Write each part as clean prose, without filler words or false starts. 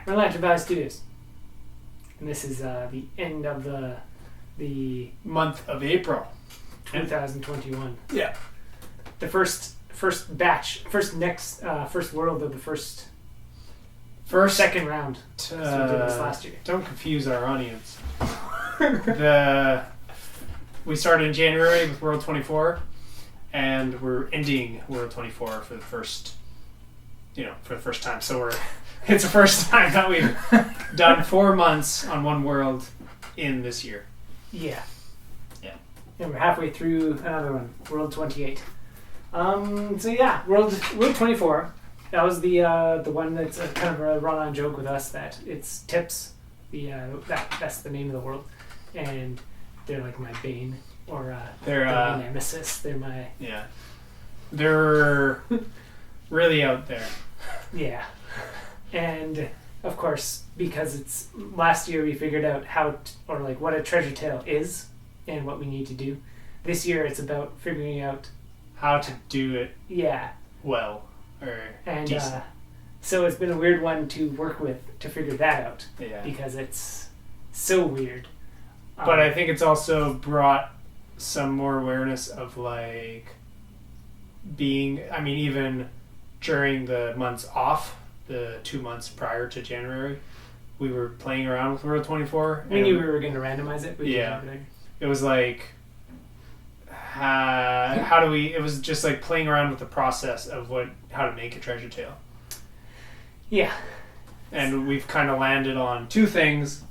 we're Lantern Valley Studios. And this is the end of the month of April 2021. Yeah. The first batch, first world of the first second round. So we did this last year. Don't confuse our audience. We started in January with World 24, and we're ending World 24 for the first time. So it's the first time that we've done 4 months on one world in this year. Yeah. Yeah. And we're halfway through another one, World 28. So yeah, World 24. That was the one that's kind of a run-on joke with us that it's tips. That's the name of the world, and they're like my bane or they're my nemesis. They're my They're really out there. Yeah, and of course because it's last year we figured out what a treasure tail is and what we need to do. This year it's about figuring out how to do it. Yeah. Well. And decent. So it's been a weird one to work with to figure that out. Yeah. Because it's so weird. But I think it's also brought some more awareness of even during the months off, the 2 months prior to January, we were playing around with World 24. We knew we were going to randomize it. But it was like, it was just like playing around with the process of how to make a treasure tail. Yeah. And we've kind of landed on 2 things,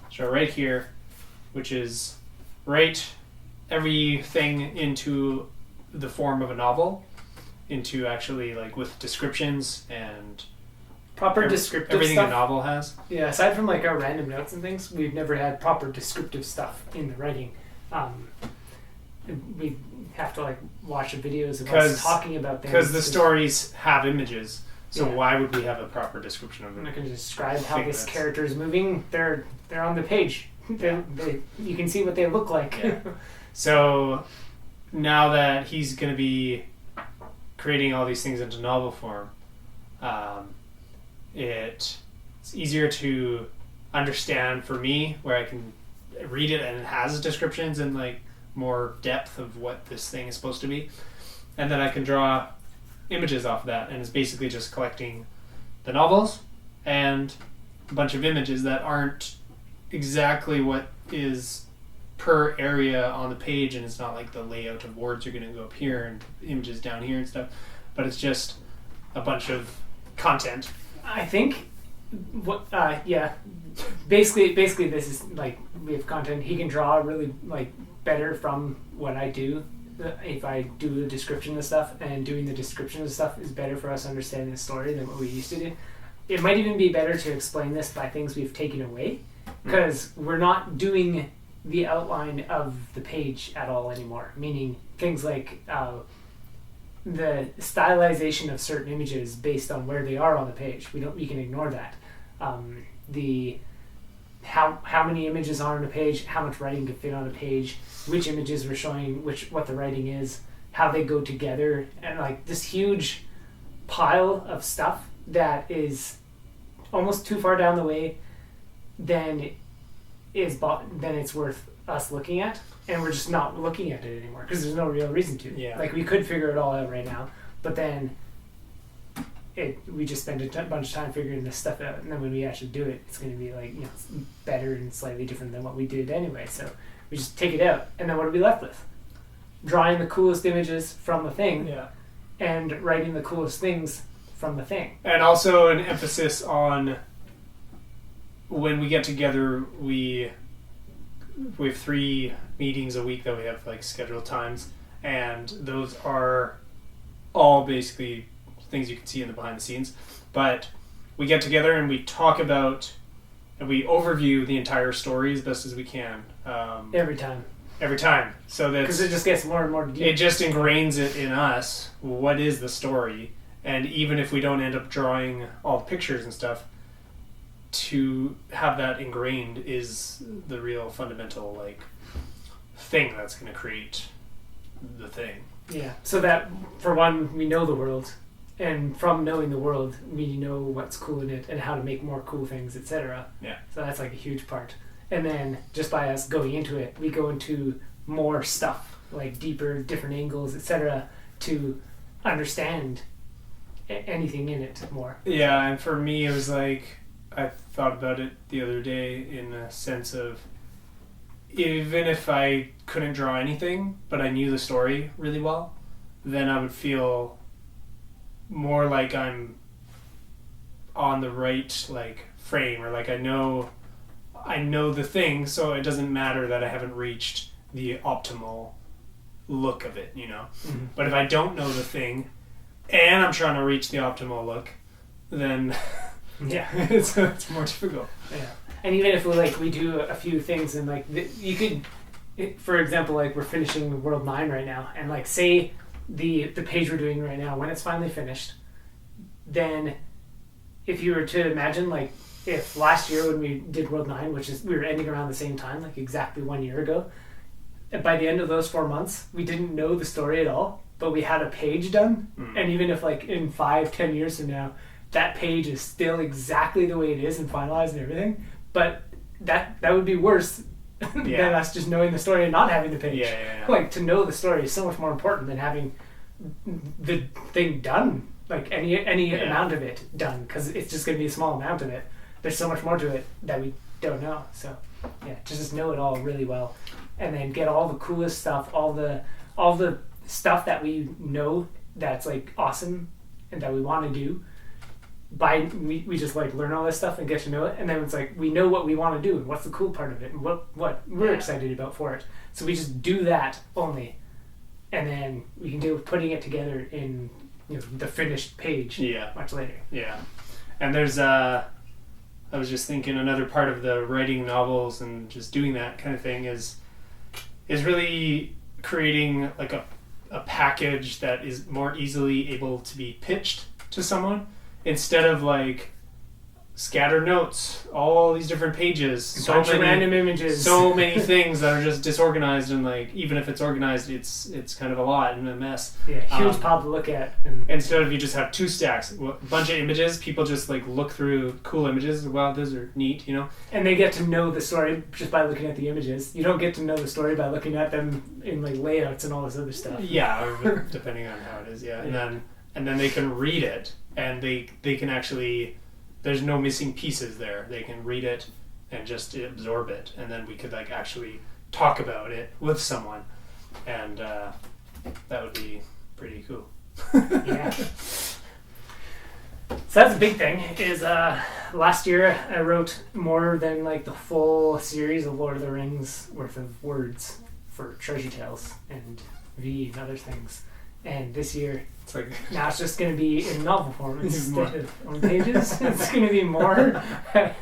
which are right here, which is write everything into the form of a novel, into actually with descriptions and proper descriptive everything stuff. A novel has. Yeah, aside from our random notes and things, we've never had proper descriptive stuff in the writing. We have to watch videos of us talking about things because the stories have images. So yeah. Why would we have a proper description of it? I'm not going to describe how this character is moving. They're on the page. You can see what they look like. Yeah. So now that he's going to be creating all these things into novel form, it's easier to understand for me, where I can read it and it has descriptions and more depth of what this thing is supposed to be, and then I can draw images off of that, and it's basically just collecting the novels and a bunch of images that aren't exactly what is per area on the page, and it's not like the layout of words are going to go up here and images down here and stuff, but it's just a bunch of content. I think basically this is we have content. He can draw really better from what I do. If I do the description of stuff, and doing the description of stuff is better for us understanding the story than what we used to do. It might even be better to explain this by things we've taken away, because we're not doing the outline of the page at all anymore, meaning things like the stylization of certain images based on where they are on the page. We can ignore that. How many images are on a page, how much writing could fit on a page, which images we're showing, what the writing is, how they go together, and this huge pile of stuff that is almost too far down the way then it's worth us looking at, and we're just not looking at it anymore because there's no real reason to. Yeah. We could figure it all out right now, but then we just spend a bunch of time figuring this stuff out, and then when we actually do it, it's going to be better and slightly different than what we did anyway. So we just take it out, and then what are we left with? Drawing the coolest images from the thing, and writing the coolest things from the thing. And also an emphasis on when we get together, we have 3 meetings a week that we have scheduled times, and those are all basically things you can see in the behind the scenes. But we get together and we talk about and we overview the entire story as best as we can. Every time. So that because it just gets more and more deep. It just ingrains it in us. What is the story? And even if we don't end up drawing all the pictures and stuff, to have that ingrained is the real fundamental thing that's going to create the thing. Yeah. So that for one, we know the world, and from knowing the world, we know what's cool in it and how to make more cool things, etc. Yeah. So that's like a huge part. And then just by us going into it, we go into more stuff, like deeper, different angles, etc., to understand anything in it more. Yeah, and for me, it was like, I thought about it the other day in a sense of, even if I couldn't draw anything, but I knew the story really well, then I would feel more like I'm on the right like frame, or like I know the thing, so it doesn't matter that I haven't reached the optimal look of it, you know. Mm-hmm. But if I don't know the thing and I'm trying to reach the optimal look, then Yeah. it's more difficult. Yeah. And even if we do a few things and like you could, for example, like we're finishing World 9 right now, and like say the page we're doing right now, when it's finally finished, then if you were to imagine like if last year when we did World 9, which is we were ending around the same time, like exactly 1 year ago, by the end of those 4 months, we didn't know the story at all, but we had a page done. And even if like in 5-10 years from now, that page is still exactly the way it is and finalized and everything, but that would be worse than us just knowing the story and not having the page. Yeah. Like, to know the story is so much more important than having the thing done, like any amount of it done, because it's just going to be a small amount of it. There's so much more to it that we don't know. So yeah, just know it all really well, and then get all the coolest stuff, all the stuff that we know that's like awesome and that we want to do. We just like learn all this stuff and get to know it, and then it's like we know what we want to do and what's the cool part of it and what we're excited about for it. So we just do that only, and then we can do putting it together in the finished page much later. Yeah. And there's I was just thinking another part of the writing novels and just doing that kind of thing is really creating like a package that is more easily able to be pitched to someone, instead of like scattered notes, all these different pages, so many random images, so many things that are just disorganized, and like even if it's organized, it's kind of a lot and a mess. Yeah, huge pile to look at. Instead of you just have two stacks, a bunch of images, people just like look through cool images. Wow, those are neat, And they get to know the story just by looking at the images. You don't get to know the story by looking at them in like layouts and all this other stuff. Yeah, or depending on how it is. Yeah, and then they can read it, and they can actually. There's no missing pieces there. They can read it and just absorb it, and then we could like actually talk about it with someone, and that would be pretty cool. Yeah. So that's a big thing. Is last year I wrote more than like the full series of Lord of the Rings worth of words for Treasure Tales and V and other things, and this year. Like, now it's just going to be in novel form instead of on pages. It's going to be more. I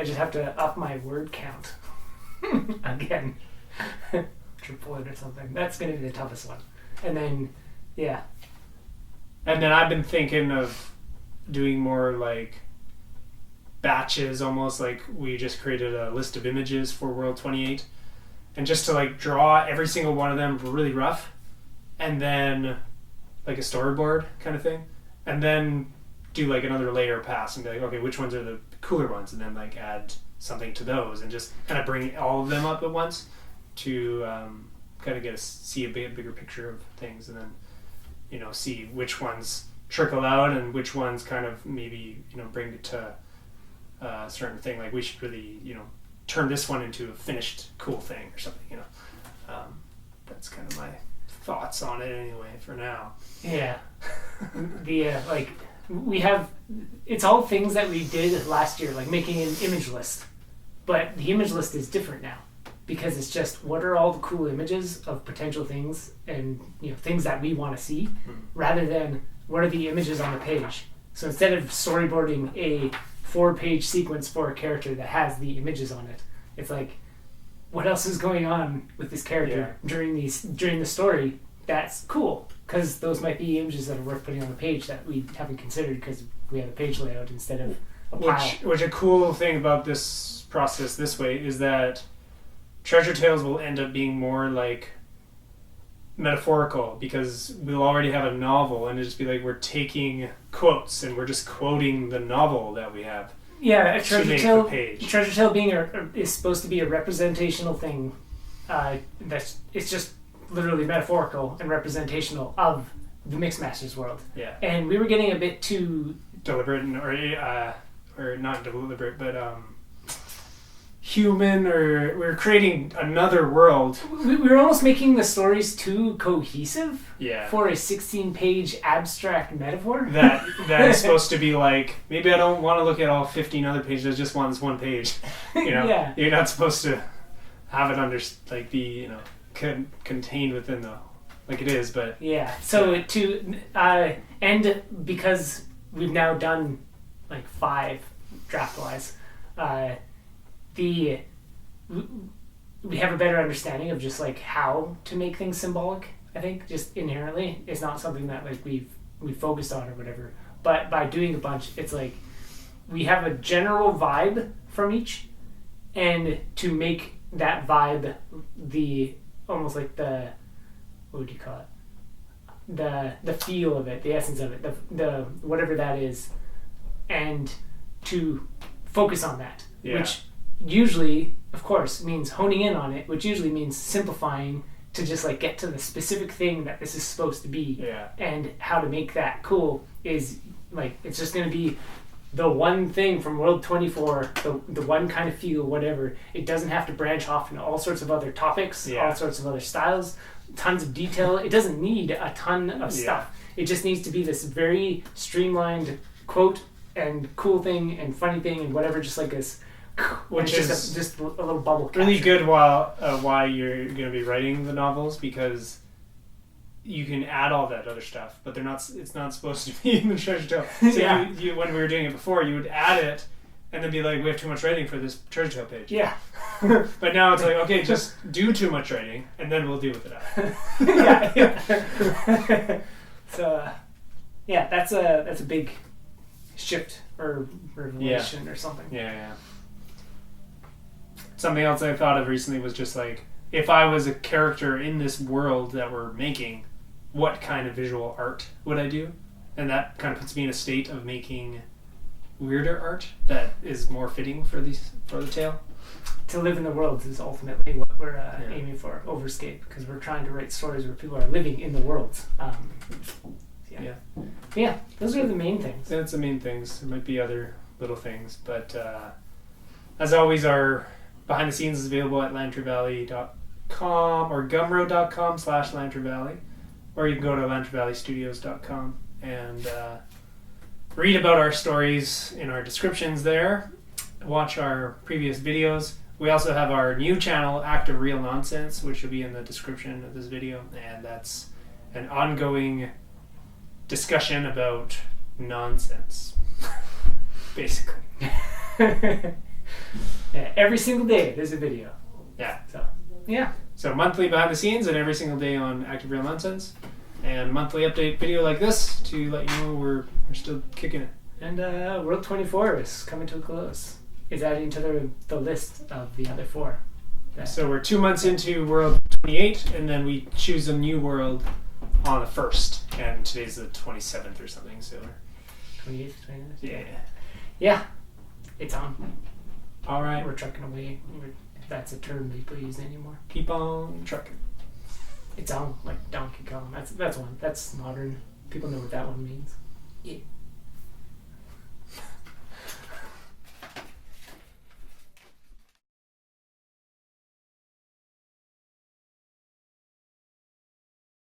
just have to up my word count again, triple it or something. That's going to be the toughest one. And then, and then I've been thinking of doing more like batches, almost like we just created a list of images for World 28, and just to like draw every single one of them really rough. And then like a storyboard kind of thing, and then do like another layer pass and be like, okay, which ones are the cooler ones, and then like add something to those, and just kind of bring all of them up at once to kind of see a bigger picture of things, and then see which ones trickle out and which ones kind of maybe bring it to a certain thing, like we should really turn this one into a finished cool thing or something. That's kind of my thoughts on it anyway for now. Yeah. We have, it's all things that we did last year, like making an image list, but the image list is different now because it's just what are all the cool images of potential things and things that we want to see, rather than what are the images on the page. So instead of storyboarding a 4-page sequence for a character that has the images on it, it's like, what else is going on with this character during the story that's cool, because those might be images that are worth putting on the page that we haven't considered because we have a page layout instead of a pile. Which a cool thing about this process this way is that Treasure Tales will end up being more like metaphorical because we'll already have a novel and it'll just be like we're taking quotes and we're just quoting the novel that we have. Yeah, a to treasure make tale. the page. Treasure tale being is supposed to be a representational thing. It's just literally metaphorical and representational of the Mixmasters world. Yeah. And we were getting a bit too Deliberate or not deliberate, but human, or we're creating another world. We were almost making the stories too cohesive Yeah. for a 16-page abstract metaphor. That is supposed to be like, maybe I don't want to look at all 15 other pages. I just want this one page. You know, Yeah. You're not supposed to have it be contained within the like it is, but Yeah. So to and because we've now done like 5 draft-wise, we have a better understanding of just like how to make things symbolic. I think just inherently, it's not something that like we've focused on or whatever. But by doing a bunch, it's like we have a general vibe from each, and to make that vibe the almost like the, what would you call it? The feel of it, the essence of it, the whatever that is, and to focus on that, which usually, of course, means honing in on it, which usually means simplifying to just like get to the specific thing that this is supposed to be. Yeah. And how to make that cool is like, it's just going to be the one thing from World 24, the one kind of feel, whatever. It doesn't have to branch off into all sorts of other topics, all sorts of other styles, tons of detail. It doesn't need a ton of stuff. It just needs to be this very streamlined quote and cool thing and funny thing and whatever, just like this, which is just a little bubble capture. Really good why you're going to be writing the novels, because you can add all that other stuff, but it's not supposed to be in the treasure tale. So you when we were doing it before, you would add it and then be like, we have too much writing for this treasure tale page. Yeah. But now it's like, okay, just do too much writing and then we'll deal with it after. Yeah. So that's a big shift or revelation or something. Yeah. Something else I thought of recently was just like, if I was a character in this world that we're making, what kind of visual art would I do? And that kind of puts me in a state of making weirder art that is more fitting for the tale. To live in the worlds is ultimately what we're aiming for, Overscape, because we're trying to write stories where people are living in the worlds. Yeah, those are the main things. That's the main things. There might be other little things, but as always, our behind the scenes is available at lantryvalley.com or gumroad.com/lantryvalley, or you can go to lantryvalleystudios.com and read about our stories in our descriptions there. Watch our previous videos. We also have our new channel, Act of Real Nonsense, which will be in the description of this video, and that's an ongoing discussion about nonsense, basically. Yeah, every single day there's a video. Yeah. So monthly behind the scenes and every single day on Act of Real Nonsense, and monthly update video like this to let you know we're still kicking it. And World 24 is coming to a close. It's adding to the list of the other 4. So we're 2 months into World 28, and then we choose a new world on the 1st, and today's the 27th or something, so 28th, 29th? Yeah. It's on. All right. We're trucking away. If that's a term people use anymore. Keep on trucking. It's on, like Donkey Kong. That's one. That's modern. People know what that one means. Yeah.